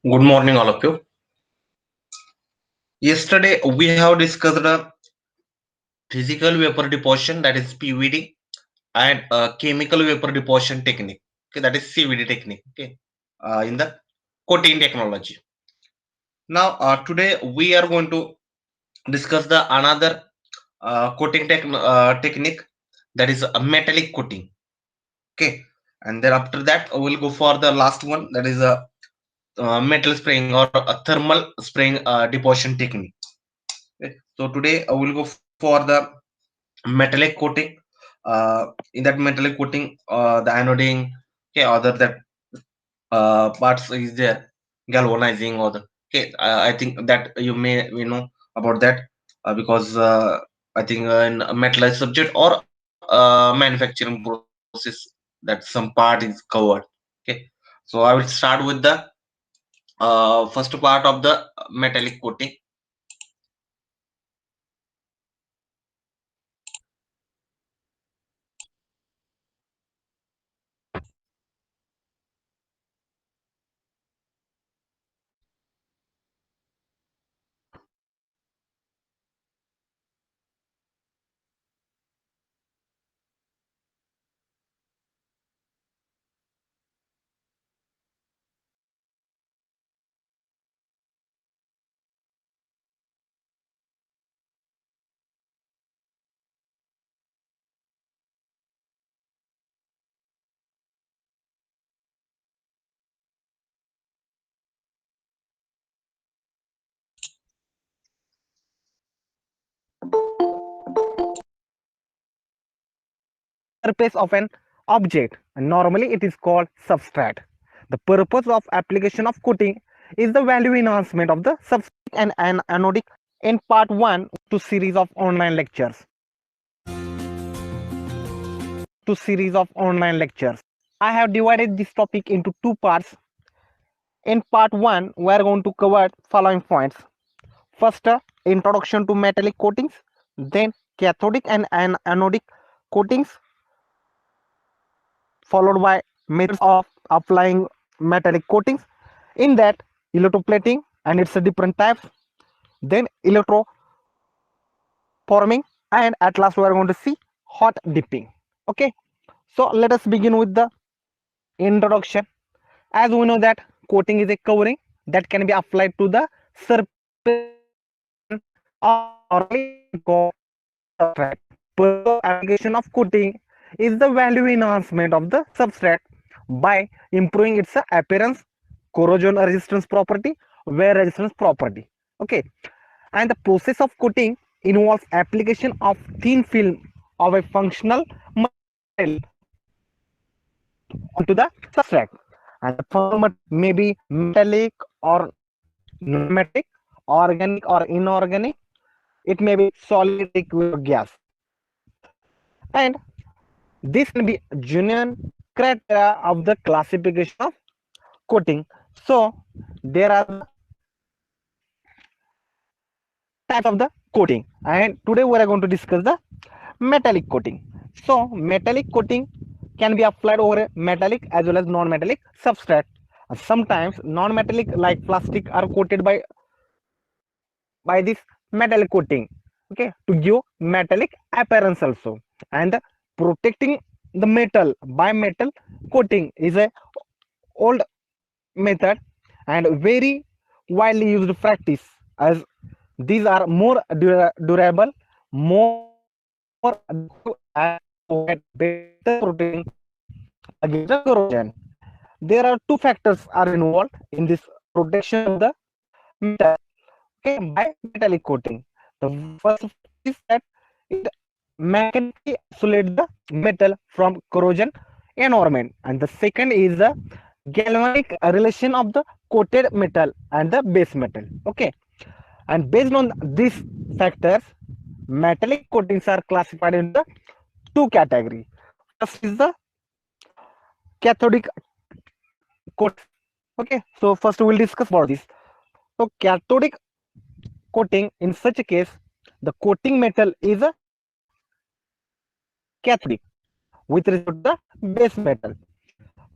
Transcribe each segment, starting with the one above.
Good morning, all of you. Yesterday, we have discussed the physical vapor deposition, that is PVD, and chemical vapor deposition technique, okay, that is CVD technique, okay, in the coating technology. Now, today we are going to discuss the another coating technique, that is a metallic coating, okay, and then after that we'll go for the last one, that is a metal spraying or a thermal spraying deposition technique. Okay. So today I will go for the metallic coating. In that metallic coating, the anoding, okay, other that parts is there, galvanizing or the, okay. I think that you know about that because I think in a metallized subject or manufacturing process that some part is covered. Okay, so I will start with the first part of the metallic coating. Surface of an object, and normally it is called substrate. The purpose of application of coating is the value enhancement of the substrate and anodic. In part 1 to series of online lectures I have divided this topic into two parts. In part 1 we are going to cover following points. First, introduction to metallic coatings, then cathodic and anodic coatings, followed by methods of applying metallic coatings. In that, electroplating and its different types, then electroforming, and at last we are going to see hot dipping. Okay, so let us begin with the introduction. As we know that coating is a covering that can be applied to the surface or substrate. Purpose application of coating is the value enhancement of the substrate by improving its appearance, corrosion resistance property, wear resistance property. Okay, and the process of coating involves application of thin film of a functional material onto the substrate, and the functional material may be metallic or non-metallic, organic or inorganic. It may be solid, liquid, or gas, and this can be genuine criteria of the classification of coating. So there are the types of the coating, and today we are going to discuss the metallic coating. So metallic coating can be applied over a metallic as well as non-metallic substrate. Sometimes non-metallic like plastic are coated by this metallic coating, okay, to give metallic appearance also. And protecting the metal by metal coating is a old method and very widely used practice, as these are more durable, more and provide better protection against the corrosion. There are two factors are involved in this protection of the metal, okay, by metallic coating. The first is that it mechanically isolates the metal from corrosion environment, and the second is the galvanic relation of the coated metal and the base metal. Okay, and based on these factors, metallic coatings are classified into the two categories. First is the cathodic coat. Okay, so first we will discuss about this. So cathodic coating, in such a case, the coating metal is a cathodic with respect to the base metal.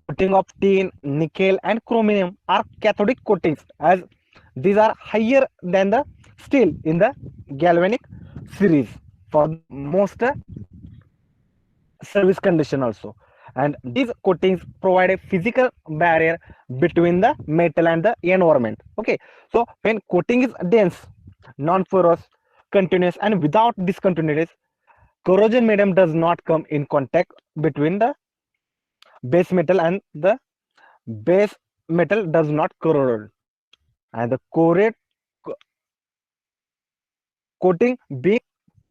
coating of tin, nickel, and chromium are cathodic coatings, as these are higher than the steel in the galvanic series for the most service condition also. And these coatings provide a physical barrier between the metal and the environment. Okay, so when coating is dense, non-porous, continuous, and without discontinuities, corrosion medium does not come in contact between the base metal, and the base metal does not corrode, and the coating being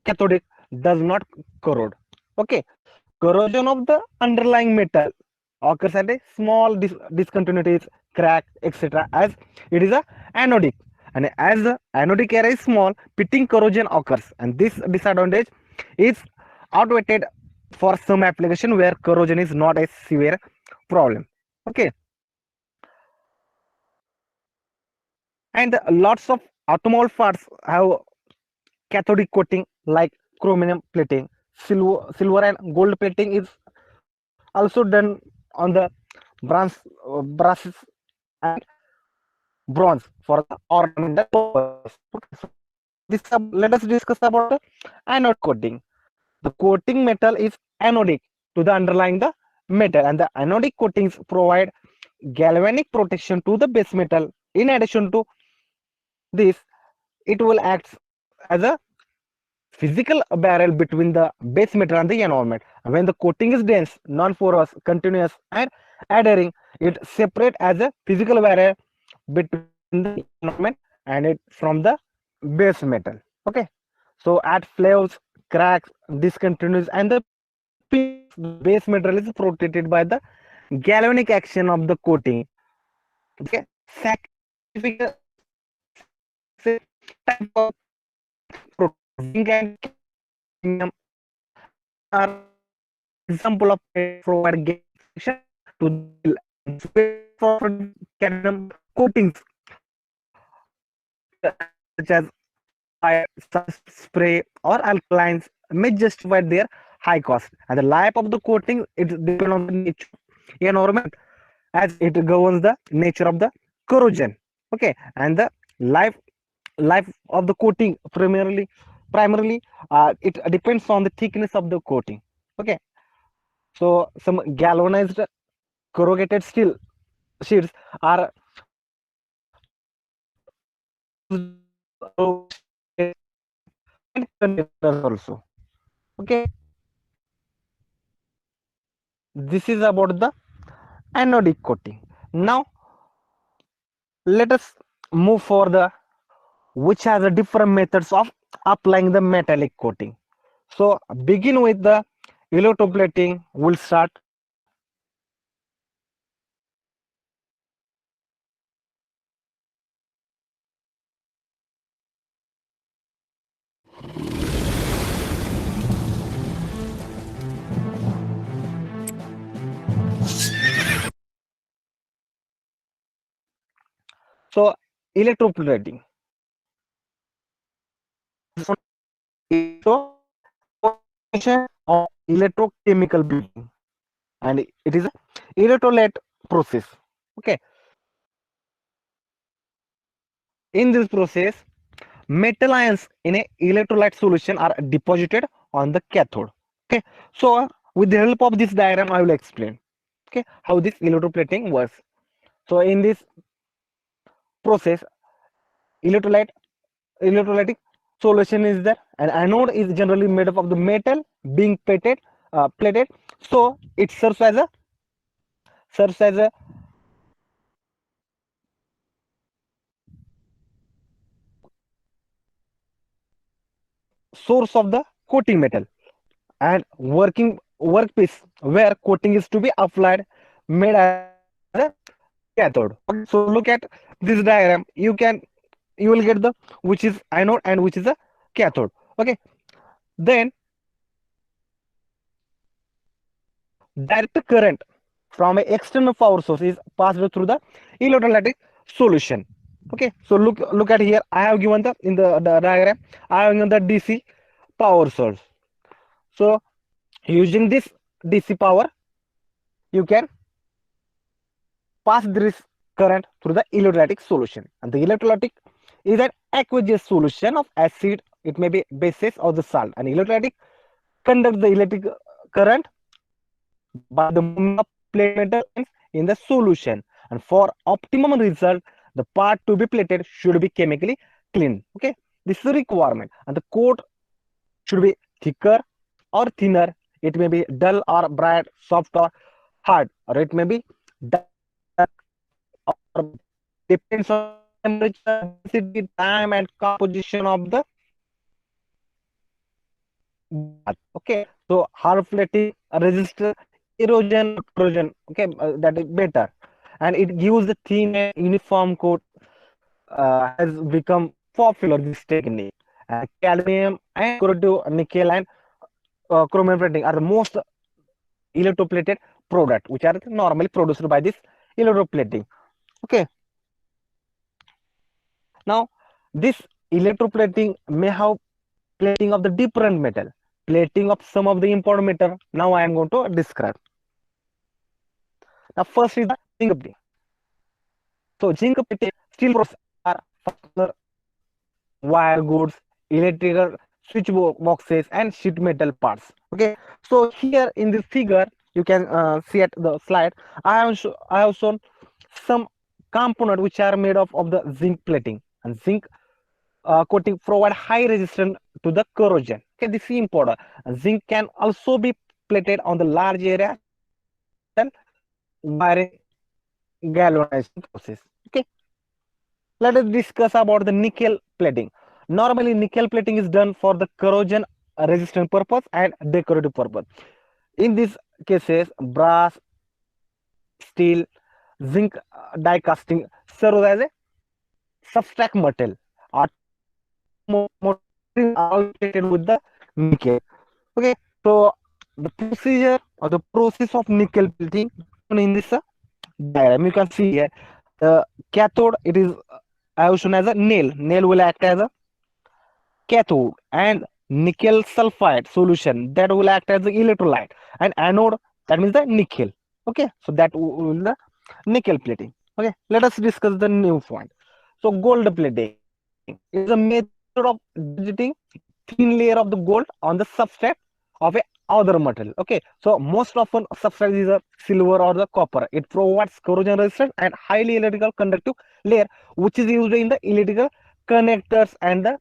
cathodic does not corrode. Okay, corrosion of the underlying metal occurs at a small discontinuities, crack, etc., as it is a anodic, and as the anodic area is small, pitting corrosion occurs, and this disadvantage is outweighed for some application where corrosion is not a severe problem. Okay, and lots of automobile parts have cathodic coating like chromium plating, silver and gold plating is also done on the brasses and bronze for the ornamental purpose. Okay, so let us discuss about the anode coating. The coating metal is anodic to the underlying the metal, and the anodic coatings provide galvanic protection to the base metal. In addition to this, it will act as a physical barrier between the base metal and the environment. When the coating is dense, non-porous, continuous, and adhering, it separates as a physical barrier between the environment and it from the base metal. Okay, so at flaws, cracks, discontinuities, and the peaks, the base metal is protected by the galvanic action of the coating. Okay, sacrificial type of zinc and cadmium are example of provide protection to the steel, and for cadmium coatings such as fire, spray, or alkalines may justify their high cost. And the life of the coating it depends on the nature environment, as it governs the nature of the corrosion. Okay, and the life life of the coating primarily it depends on the thickness of the coating. Okay, so some galvanized corrugated steel sheets are also. Okay, this is about the anodic coating. Now let us move for the which has a different methods of applying the metallic coating. So begin with the electroplating. We'll start. So electroplating. So of electrochemical bleeding, and it is a electrolyte process. Okay, in this process, metal ions in a electrolyte solution are deposited on the cathode. Okay, so with the help of this diagram, I will explain. Okay, how this electroplating works. So in this process, electrolyte electrolytic solution is there, and anode is generally made up of the metal being plated. So it serves as a source of the coating metal and working workpiece where coating is to be applied, made as a cathode. Okay, so look at this diagram. You will get the which is anode and which is a cathode. Okay, then direct current from an external power source is passed through the electrolytic solution. Okay, so look at here. I have given the diagram. I have given the DC power source. So using this DC power, you can pass this current through the electrolytic solution. And the electrolytic is an aqueous solution of acid, it may be bases or the salt. And electrolytic conducts the electric current by the movement of plate metal in the solution. And for optimum result, the part to be plated should be chemically clean. Okay, this is a requirement. And the coat should be thicker or thinner. It may be dull or bright, soft or hard, or it may be dark or depends on temperature, density, time, and composition of the bath. Okay, so hard plating resist erosion, corrosion. Okay, that is better, and it gives the thin and uniform coat. Has become popular this technique. Cadmium and corrosive nickel and chromium plating are the most electroplated product which are normally produced by this electroplating. Okay, now this electroplating may have plating of the different metal, plating of some of the important metal. Now I am going to describe. Now first is the zinc plating. So zinc plating steel products are fastener, wire goods, electrical switch boxes, and sheet metal parts. Okay, so here in this figure you can see at the slide, I have shown some component which are made of the zinc plating, and zinc coating provide high resistance to the corrosion. Okay, this is important. Zinc can also be plated on the large area wiring galvanizing process. Okay, let us discuss about the nickel plating. Normally, nickel plating is done for the corrosion resistant purpose and decorative purpose. In these cases, brass, steel, zinc die casting serves as a substrate metal. Are treated with the nickel. Okay, so the procedure or the process of nickel plating in this diagram you can see here. The cathode, it is I have shown as a nail. Nail will act as a cathode, and nickel sulfide solution that will act as the electrolyte, and anode, that means the nickel. Okay, so that will the nickel plating. Okay, let us discuss the new point. So gold plating is a method of depositing thin layer of the gold on the substrate of a other material. Okay, so most often substrate is a silver or the copper. It provides corrosion resistance and highly electrical conductive layer, which is used in the electrical connectors and the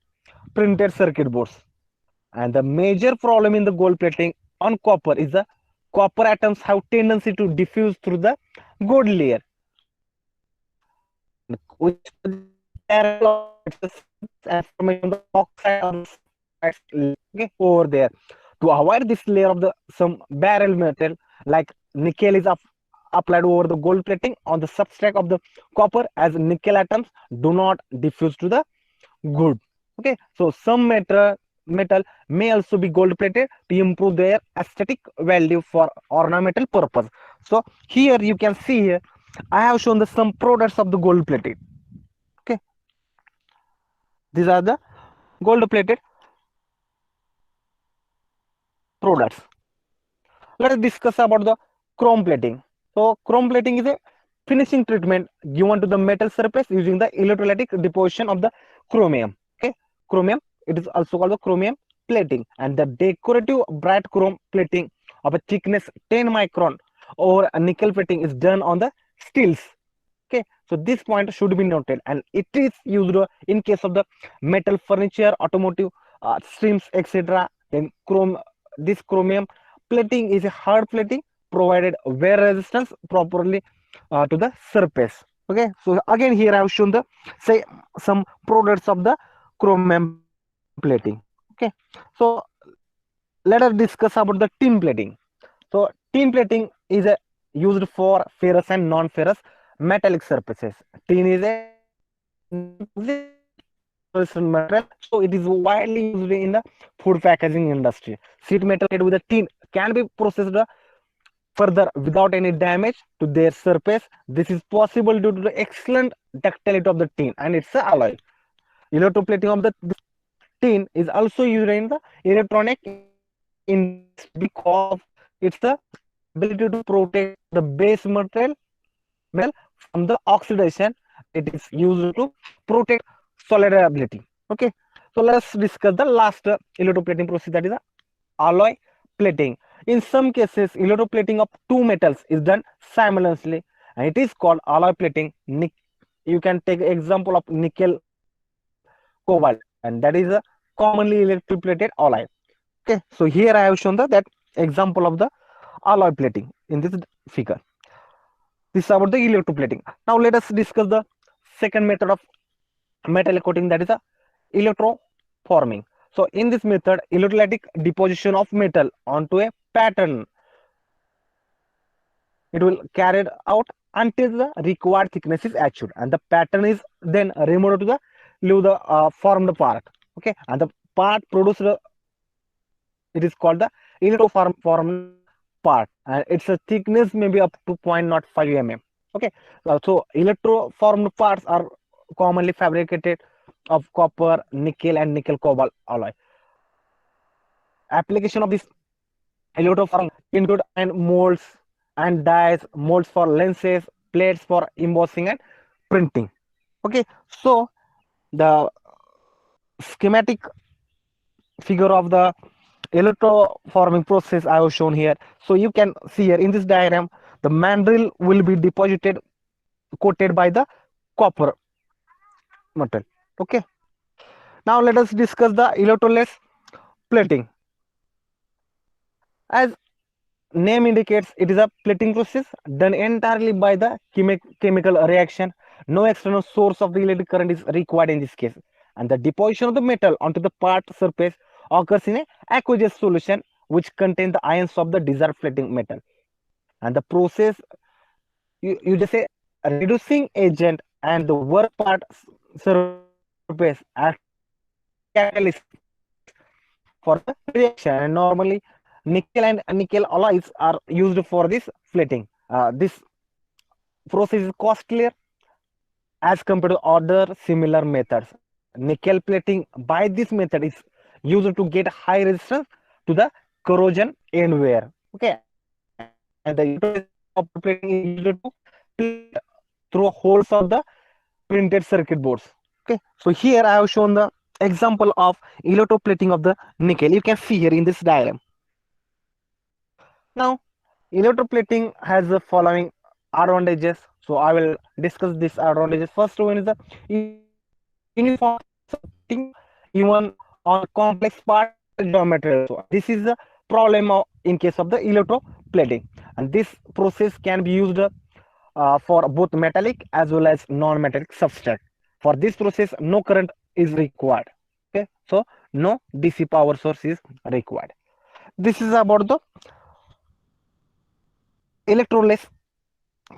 printed circuit boards. And the major problem in the gold plating on copper is the copper atoms have tendency to diffuse through the gold layer, which and formation of the oxide on the sides, okay, over there. To avoid this layer of the some barrel metal like nickel is applied over the gold plating on the substrate of the copper, as nickel atoms do not diffuse to the gold. Okay, so some metal may also be gold plated to improve their aesthetic value for ornamental purpose. So here you can see here I have shown the some products of the gold plated. Okay, these are the gold plated products. Let us discuss about the chrome plating. So chrome plating is a finishing treatment given to the metal surface using the electrolytic deposition of the chromium. Okay, chromium, it is also called the chromium plating, and the decorative bright chrome plating of a thickness 10 micron or a nickel plating is done on the steels. Okay, so this point should be noted, and it is used in case of the metal furniture, automotive streams, etc. Then this chromium plating is a hard plating provided wear resistance properly to the surface. Okay, so again here I have shown the say some products of the chromium plating. Okay, so let us discuss about the tin plating. So tin plating is used for ferrous and non-ferrous metallic surfaces. Tin is a material, so it is widely used in the food packaging industry. Sheet metal with a tin can be processed further without any damage to their surface. This is possible due to the excellent ductility of the tin and its alloy. Electroplating of the tin is also used in the electronic industry because it's the ability to protect the base metal from the oxidation. It is used to protect solubility. Okay, so let's discuss the last electroplating process, that is alloy plating. In some cases, electroplating of two metals is done simultaneously, and it is called alloy plating. You can take example of nickel cobalt, and that is a commonly electroplated alloy. Okay, so here I have shown that example of the alloy plating in this figure. This is about the electroplating. Now let us discuss the second method of metal coating, that is a electroforming. So in this method, electrolytic deposition of metal onto a pattern. It will carried out until the required thickness is achieved, and the pattern is then removed to the leave the formed part. Okay, and the part produced, it is called the electroformed part, and its thickness may be up to 0.05 mm. Okay, so electroformed parts are commonly fabricated of copper, nickel, and nickel cobalt alloy. Application of this electroforming include and molds and dies, molds for lenses, plates for embossing and printing. Okay, so the schematic figure of the electroforming process I have shown here. So you can see here in this diagram, the mandrel will be deposited, coated by the copper metal. Okay, now let us discuss the electroless plating. As name indicates, it is a plating process done entirely by the chemical reaction. No external source of the electric current is required in this case, and the deposition of the metal onto the part surface occurs in a aqueous solution which contains the ions of the desired plating metal. And the process, you just say reducing agent, and the work part surface acts as a catalyst for the reaction. And normally, nickel and nickel alloys are used for this plating. This process is costlier as compared to other similar methods. Nickel plating by this method is used to get high resistance to the corrosion and wear. Okay, and the copper plating is used to plate through holes of the printed circuit boards. Okay, so here I have shown the example of electroplating of the nickel. You can see here in this diagram. Now, electroplating has the following advantages. So I will discuss these advantages. First one is the uniform plating even on complex part geometry. So this is the problem in case of the electroplating, and this process can be used for both metallic as well as non-metallic substrate. For this process, no current is required. Okay, so no DC power source is required. This is about the electroless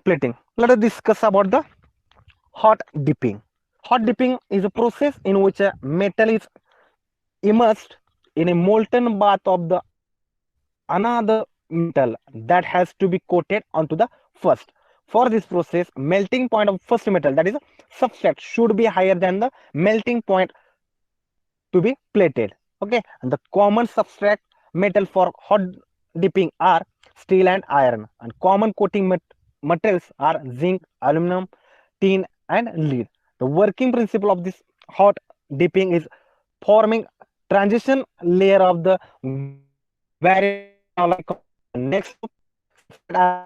plating. Let us discuss about the hot dipping. Hot dipping is a process in which a metal is immersed in a molten bath of the another metal that has to be coated onto the first. For this process, melting point of first metal, that is substrate, should be higher than the melting point to be plated. Okay, and the common substrate metal for hot dipping are steel and iron, and common coating materials are zinc, aluminum, tin, and lead. The working principle of this hot dipping is forming transition layer of the various alloy next to the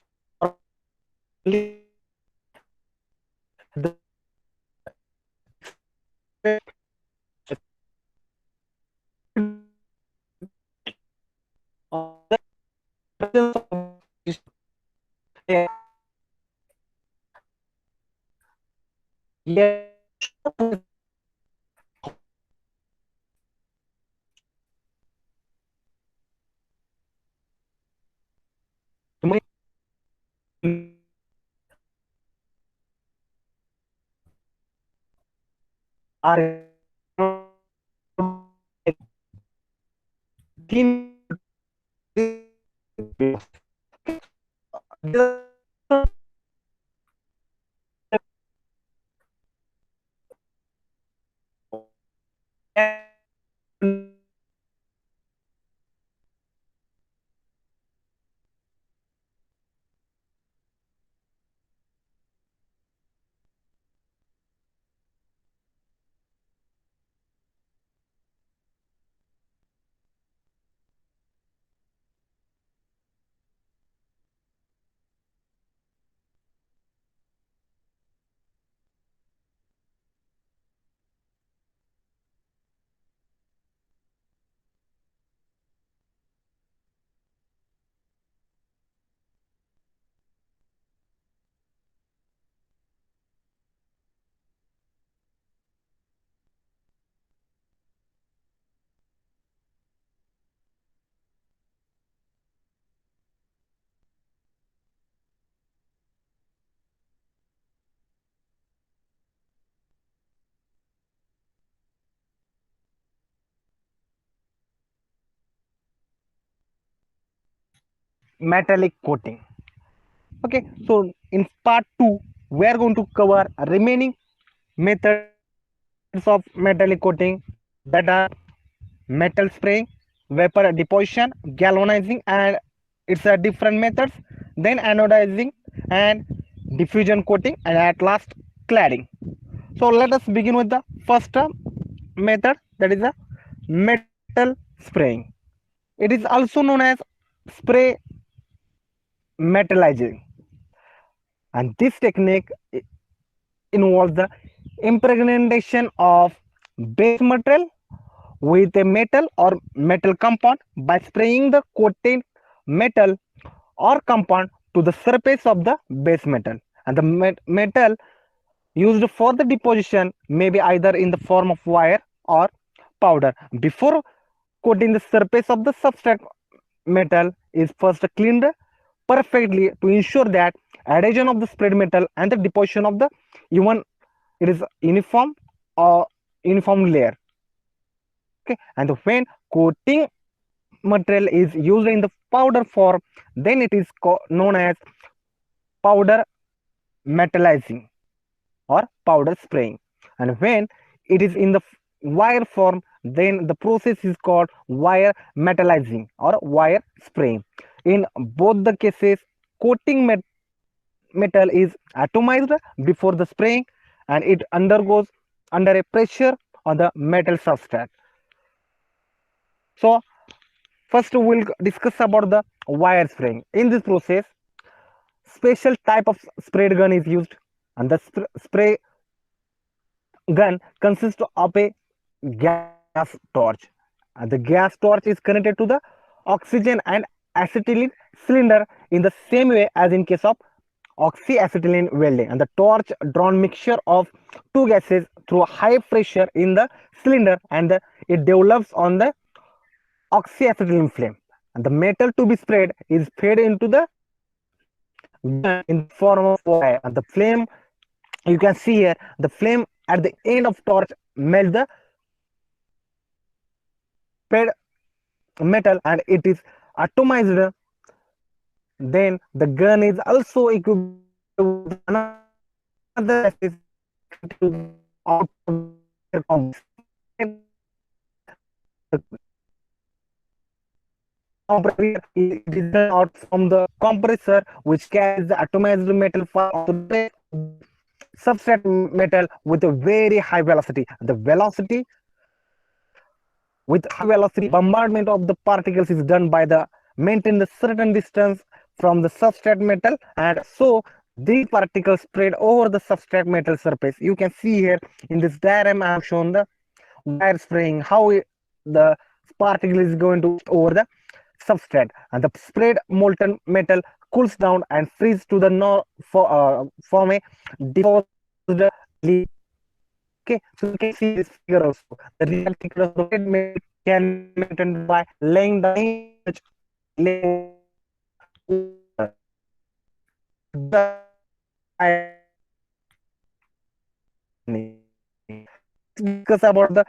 are metallic coating. Okay, so in part 2 we are going to cover remaining methods of metallic coating, that are metal spraying, vapor deposition, galvanizing, and it's a different methods, then anodizing and diffusion coating, and at last cladding. So let us begin with the first method, that is a metal spraying. It is also known as spray metallizing, and this technique involves the impregnation of base material with a metal or metal compound by spraying the coated metal or compound to the surface of the base metal, and the metal used for the deposition may be either in the form of wire or powder. Before coating the surface of the substrate, metal is first cleaned perfectly to ensure that adhesion of the sprayed metal and the deposition of the even it is uniform or uniform layer. Okay, and when coating material is used in the powder form, then it is known as powder metallizing or powder spraying, and when it is in the wire form, then the process is called wire metallizing or wire spraying. In both the cases, coating metal is atomized before the spraying, and it undergoes under a pressure on the metal substrate. So first we'll discuss about the wire spraying. In this process, special type of sprayed gun is used, and the spray gun consists of a gas torch. And the gas torch is connected to the oxygen and acetylene cylinder in the same way as in case of oxyacetylene welding. And the torch drawn mixture of two gases through high pressure in the cylinder, and it develops on the oxyacetylene flame. And the metal to be sprayed is fed into the gun in the form of fire. And the flame, you can see here, the flame at the end of torch melt the fed metal, and it is atomized. Then the gun is also equipped with another gases to out compressor. It is done out from the compressor, which carries the atomized metal far onto the substrate metal with a very high velocity. The velocity with high velocity bombardment of the particles is done by the maintain the certain distance from the substrate metal, and so these particles spread over the substrate metal surface. You can see here in this diagram I have shown the wire spraying, how the particle is going to over the substrate, and the sprayed molten metal cools down and freeze to the form a diffused leaf. Okay, so you can see this figure also. The real thickness of red metal can be maintained by laying down discuss about the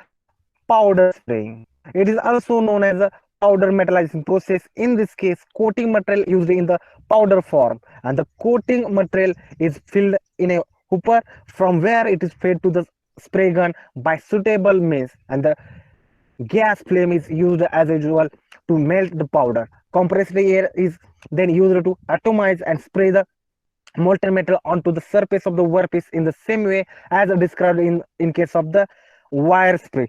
powder spraying. It is also known as a powder metallizing process. In this case, coating material used in the powder form, and the coating material is filled in a hopper from where it is fed to the spray gun by suitable means, and the gas flame is used as usual to melt the powder. Compressed air is then used to atomize and spray the molten metal onto the surface of the workpiece in the same way as described in case of the wire spray.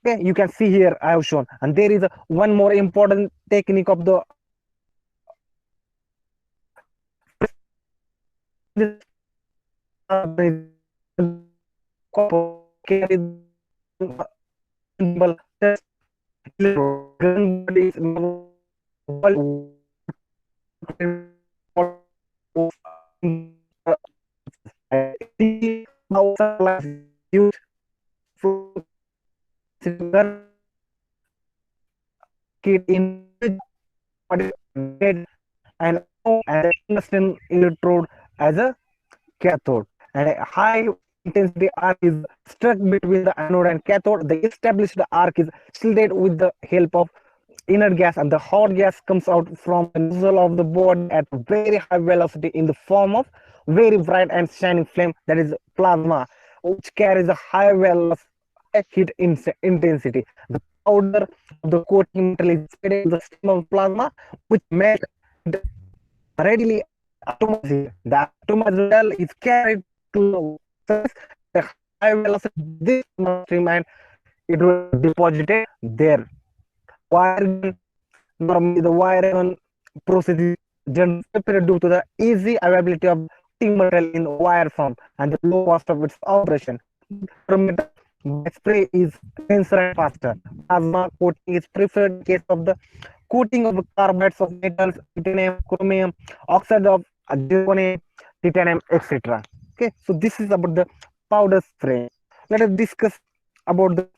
Okay, you can see here I have shown, and there is one more important technique of the in and tungsten electrode as a cathode, and a high intensity arc is struck between the anode and cathode. The established arc is shielded with the help of inert gas, and the hot gas comes out from the nozzle of the body at very high velocity in the form of very bright and shining flame, that is plasma, which carries a high velocity, high heat intensity. The powder of the coating metal is fed into the stream of plasma, which melts readily and atomizes. The atomized metal is carried to the surface at a high velocity. This stream, and it will be deposited there. Wire gun, normally the wire gun process is generally preferred due to the easy availability of coating material in wire form and the low cost of its operation. Powder metal by spray is denser and faster. Plasma coating is preferred in case of the coating of carbides of metals, titanium, chromium, oxide of zirconium, titanium, etc. Okay, so this is about the powder spray. Let us discuss about the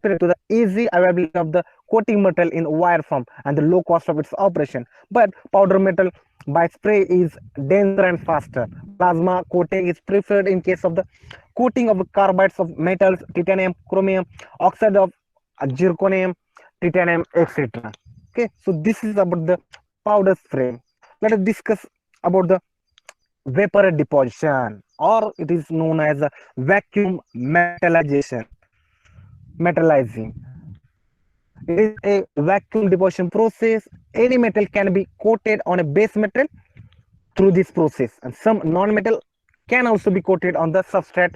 to the easy availability of the coating material in wire form and the low cost of its operation. But powder metal by spray is denser and faster. Plasma coating is preferred in case of the coating of carbides of metals, titanium, chromium, oxide of zirconium, titanium, etc. Okay, so this is about the powder spray. Let us discuss about the vapor deposition, or it is known as a vacuum metallizing. It is a vacuum deposition process. Any metal can be coated on a base metal through this process, and some non-metal can also be coated on the substrate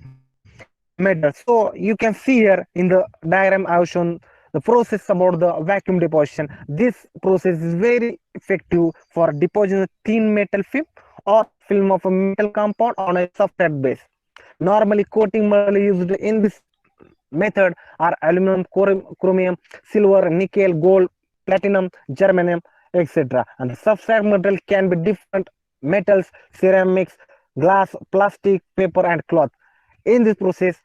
metal. So you can see here in the diagram I have shown the process about the vacuum deposition. This process is very effective for depositing a thin metal film or film of a metal compound on a substrate base. Normally, coating material used in this method are aluminum, chromium, silver, nickel, gold, platinum, germanium, etc. And the substrate material can be different metals, ceramics, glass, plastic, paper, and cloth. In this process,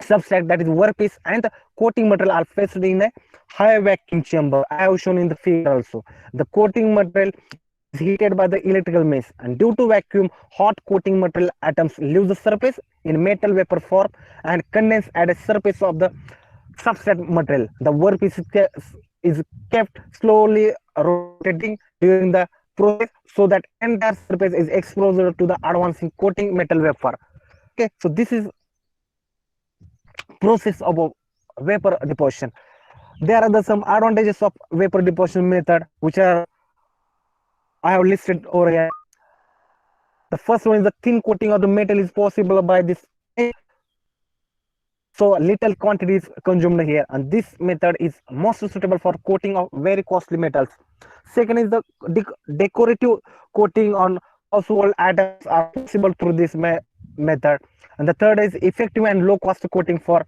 substrate, that is workpiece, and the coating material are placed in a high vacuum chamber. I have shown in the figure also. The coating material is heated by the electrical mesh, and due to vacuum, hot coating material atoms leave the surface in metal vapor form and condense at the surface of the substrate material. The workpiece is kept slowly rotating during the process so that entire surface is exposed to the advancing coating metal vapor. Okay, so this is process of vapor deposition. There are some advantages of vapor deposition method, which are I have listed over here. The first one is the thin coating of the metal is possible by this, so little quantity is consumed here, and this method is most suitable for coating of very costly metals. Second is the decorative coating on household items are possible through this method. And the third is effective and low cost coating for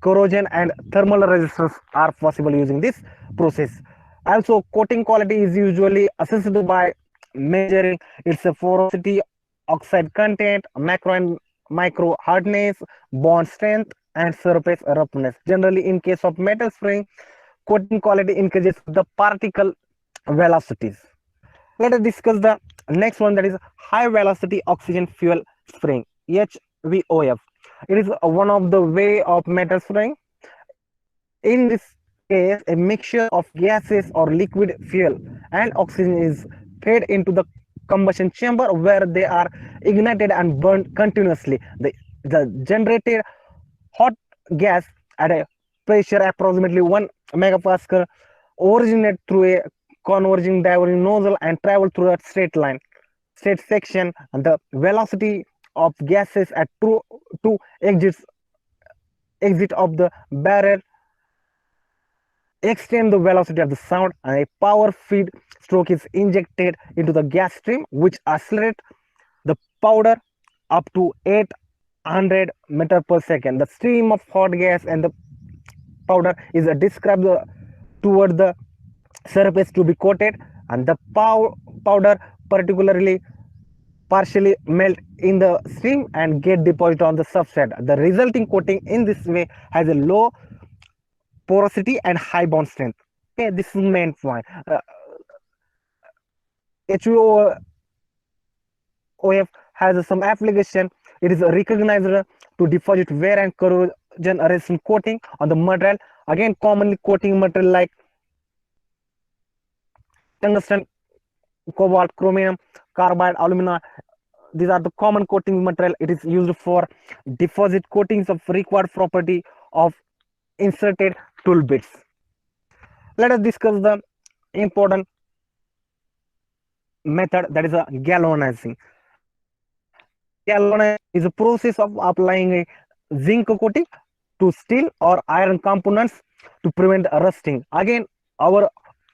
corrosion and thermal resistance are possible using this process. Also, coating quality is usually assessed by measuring its porosity, oxide content, macro and micro hardness, bond strength, and surface roughness. Generally, in case of metal spring, coating quality increases the particle velocities. Let us discuss the next one, that is high velocity oxygen fuel spring, HVOF. It is one of the way of metal spring. In this case, a mixture of gases or liquid fuel and oxygen is fed into the combustion chamber where they are ignited and burned continuously. The generated hot gas at a pressure approximately 1 megapascal originate through a converging diverging nozzle and travel through a straight section, and the velocity of gases at two exit of the barrel extend the velocity of the sound, and a power feed stroke is injected into the gas stream, which accelerates the powder up to 800 meter per second. The stream of hot gas and the powder is described toward the surface to be coated, and the powder partially melt in the stream and get deposited on the substrate. The resulting coating in this way has a low porosity and high bond strength. Okay, this is the main point. HVOF has some application. It is recognized to deposit wear and corrosion resistant coating on the material. Again, commonly coating material like tungsten, cobalt, chromium, carbide, alumina. These are the common coating material. It is used for deposit coatings of required property of inserted tool bits. Let us discuss the important method, that is a galvanizing. Galvanizing is a process of applying a zinc coating to steel or iron components to prevent rusting. Again, our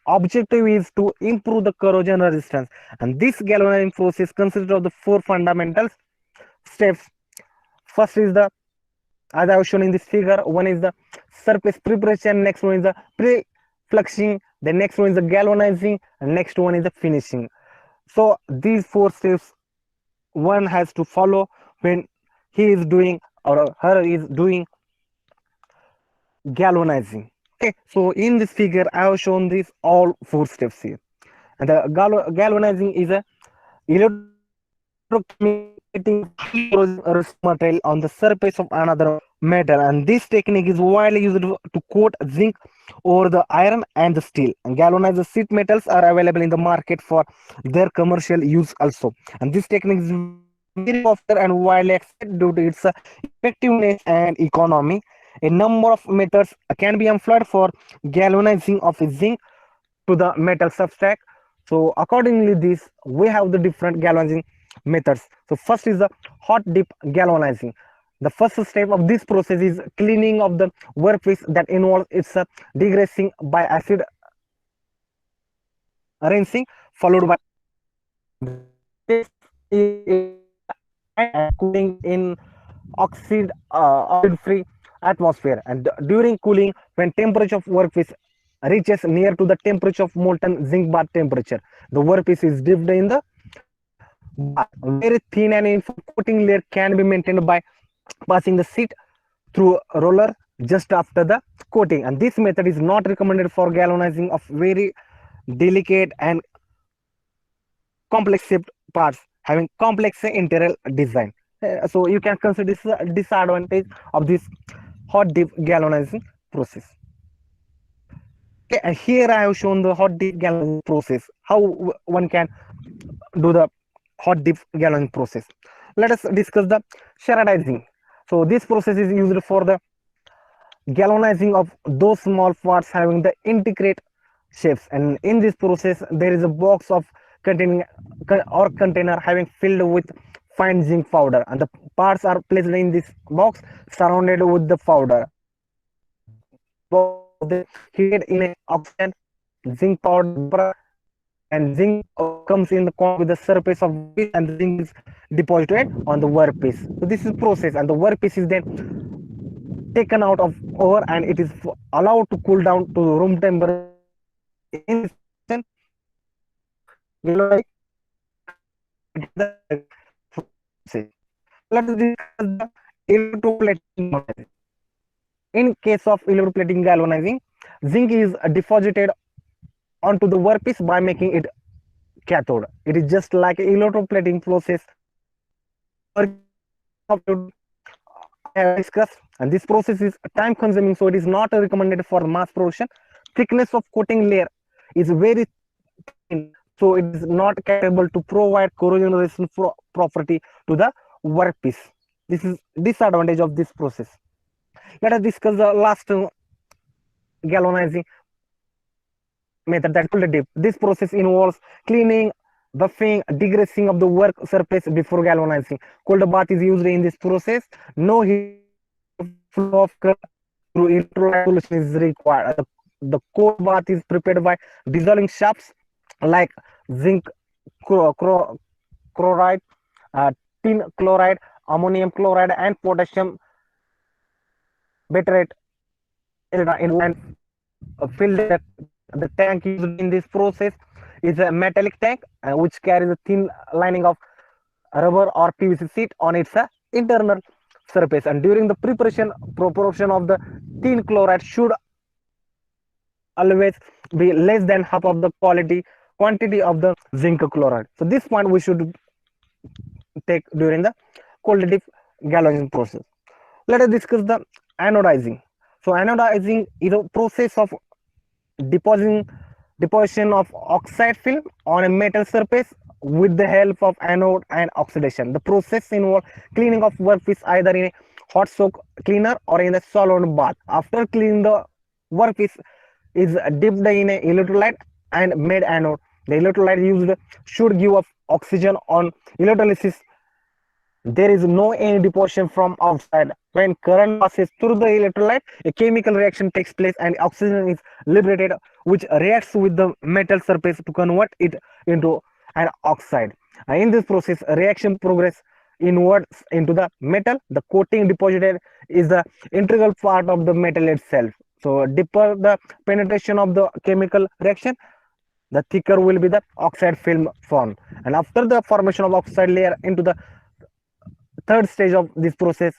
objective is to improve the corrosion resistance, and this galvanizing process consists of the four fundamental steps. First is the, as I have shown in this figure, one is the surface preparation, next one is the pre-fluxing, the next one is the galvanizing, and next one is the finishing. So these four steps one has to follow when he is doing or her is doing galvanizing. Okay, so in this figure I have shown these all four steps here, and the galvanizing is a electrochemical material on the surface of another metal, and this technique is widely used to coat zinc over the iron and the steel. And galvanized sheet metals are available in the market for their commercial use also, and this technique is very popular and widely accepted due to its effectiveness and economy. A number of methods can be employed for galvanizing of zinc to the metal substrate. So accordingly, this we have the different galvanizing methods. So first is the hot dip galvanizing. The first step of this process is cleaning of the workpiece that involves its degreasing by acid rinsing, followed by cooling in oxide-free atmosphere. And during cooling, when temperature of workpiece reaches near to the temperature of molten zinc bath temperature, the workpiece is dipped in the bath. Very thin and uniform coating layer can be maintained by passing the sheet through a roller just after the coating, and this method is not recommended for galvanizing of very delicate and complex shaped parts having complex interior design. So you can consider this a disadvantage of this hot dip galvanizing process. Okay, and here I have shown the hot dip galvanizing process, how one can do the hot dip galvanizing process. Let us discuss the chernizing. So this process is used for the galvanizing of those small parts having the intricate shapes, and in this process there is a box of containing or container having filled with fine zinc powder, and the parts are placed in this box surrounded with the powder. Box is heated in a oxygen zinc powder, and zinc comes in the contact with the surface of workpiece, and the zinc is deposited on the workpiece. So this is process, and the workpiece is then taken out of ore, and it is allowed to cool down to room temperature. In this process, let's discuss the electroplating galvanizing. In case of electroplating galvanizing, zinc is deposited onto the workpiece by making it cathode. It is just like electroplating process I have discussed, and this process is time consuming, so it is not recommended for mass production. Thickness of coating layer is very thin, so it is not capable to provide corrosion resistance property to the workpiece. This is disadvantage of this process. Let us discuss the last galvanizing method, that cold dip. This process involves cleaning, buffing, degreasing of the work surface before galvanizing. Cold bath is used in this process. No heat flow of current through electrolyte solution is required. The cold bath is prepared by dissolving shafts like zinc chloride, tin chloride, ammonium chloride, and potassium bitrate and fill the tank used in this process is a metallic tank which carries a thin lining of rubber or PVC sheet on its internal surface, and during the preparation proportion of the tin chloride should always be less than half of the quantity of the zinc chloride. So this point we should take during the cold dip galvanizing process. Let us discuss the anodizing. So anodizing is a process of deposition of oxide film on a metal surface with the help of anode and oxidation. The process involves cleaning of workpiece either in a hot soak cleaner or in a solvent bath. After cleaning, the workpiece is dipped in a electrolyte and made anode. The electrolyte used should give off oxygen on electrolysis. There is no any deposition from outside. When current passes through the electrolyte, a chemical reaction takes place and oxygen is liberated, which reacts with the metal surface to convert it into an oxide. In this process, a reaction progress inwards into the metal. The coating deposited is the integral part of the metal itself. So deeper the penetration of the chemical reaction, the thicker will be the oxide film formed. And after the formation of oxide layer into the third stage of this process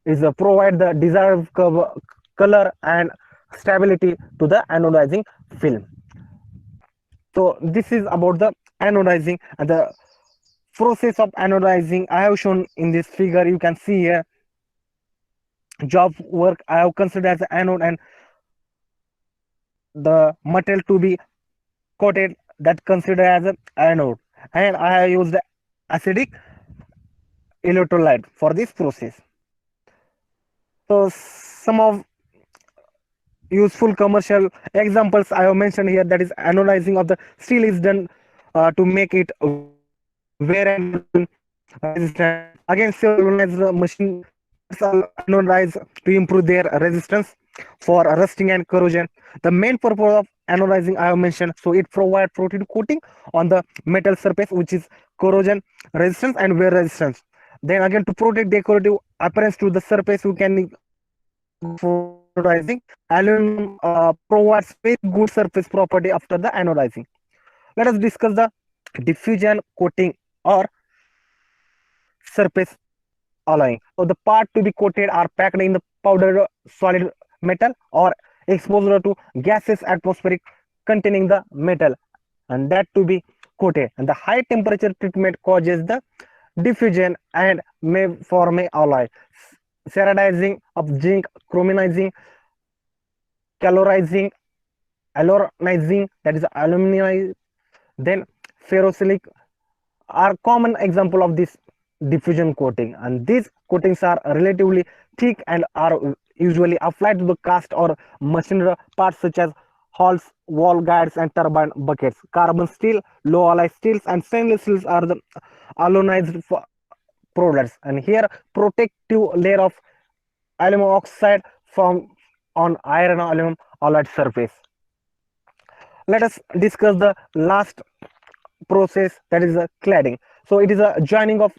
is provide the desired color and stability to the anodizing film. So this is about the anodizing, and the process of anodizing I have shown in this figure. You can see here job work I have considered as anode, and the material to be coated that considered as an anode, and I have used the acidic electrolyte for this process. So some of useful commercial examples I have mentioned here, that is anodizing of the steel is done to make it wear and resistant. Again, galvanized machine anodize to improve their resistance for rusting and corrosion. The main purpose of anodizing I have mentioned, so it provides protective coating on the metal surface which is corrosion resistance and wear resistance. Then again, to protect decorative appearance to the surface, you can anodizing. Aluminum provides very good surface property after the anodizing. Let us discuss the diffusion coating or surface alloying. So the part to be coated are packed in the powdered solid metal or exposed to gases atmospheric containing the metal, and that to be coated. And the high temperature treatment causes the diffusion and may form a alloy. Ceradizing of zinc, chrominizing, calorizing, alloronizing, that is aluminizing, then ferrosilicate are common example of this diffusion coating, and these coatings are relatively thick and are usually applied to the cast or machined parts such as hulls, wall guides, and turbine buckets. Carbon steel, low alloy steels, and stainless steels are the alloyized products, and here protective layer of aluminum oxide form on iron aluminum alloyed surface. Let us discuss the last process, that is the cladding. So it is a joining of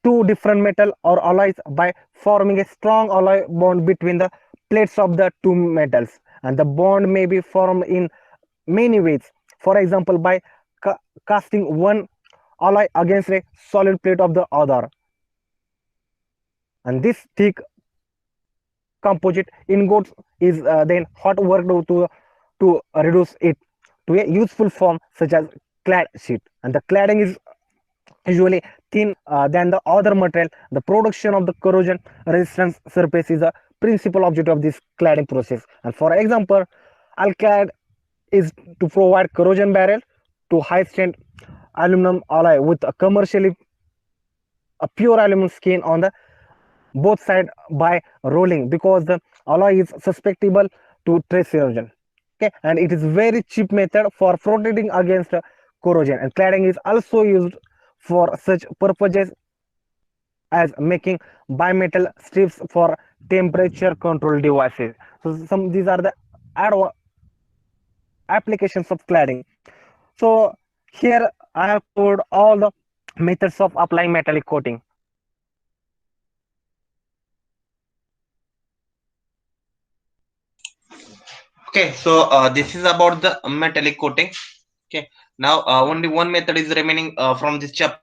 two different metal or alloys by forming a strong alloy bond between the plates of the two metals, and the bond may be formed in many ways. For example, by casting one alloy against a solid plate of the other, and this thick composite ingots is then hot worked to reduce it to a useful form such as clad sheet, and the cladding is usually thin than the other material. The production of the corrosion resistance surface is a principal objective of this cladding process. And for example, alclad is to provide corrosion barrier to high strength aluminum alloy with a commercially a pure aluminum skin on the both side by rolling, because the alloy is susceptible to trace erosion. Okay, and it is very cheap method for protecting against corrosion, and cladding is also used for such purposes as making bimetal strips for temperature control devices. So some these are the applications of cladding. So here I have covered all the methods of applying metallic coating. Okay, so this is about the metallic coating. Okay, now only one method is remaining from this chapter,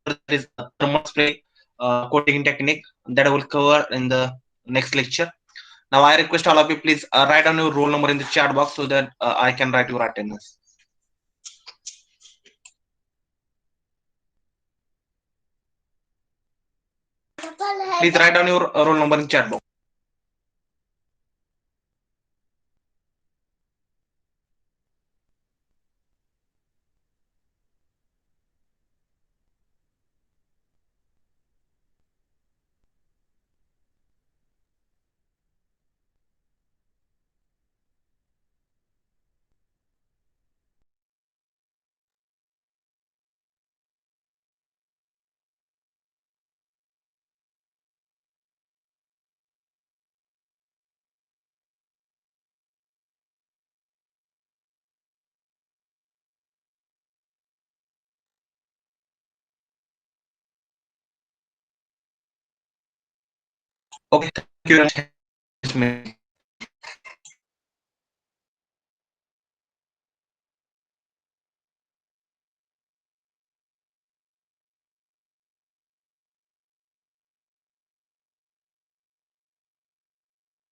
that is thermal spray coating technique, that I will cover in the next lecture. Now I request all of you, please write down your roll number in the chat box so that I can write your attendance. Please write down your roll number in chat box. Okay, thank you very much.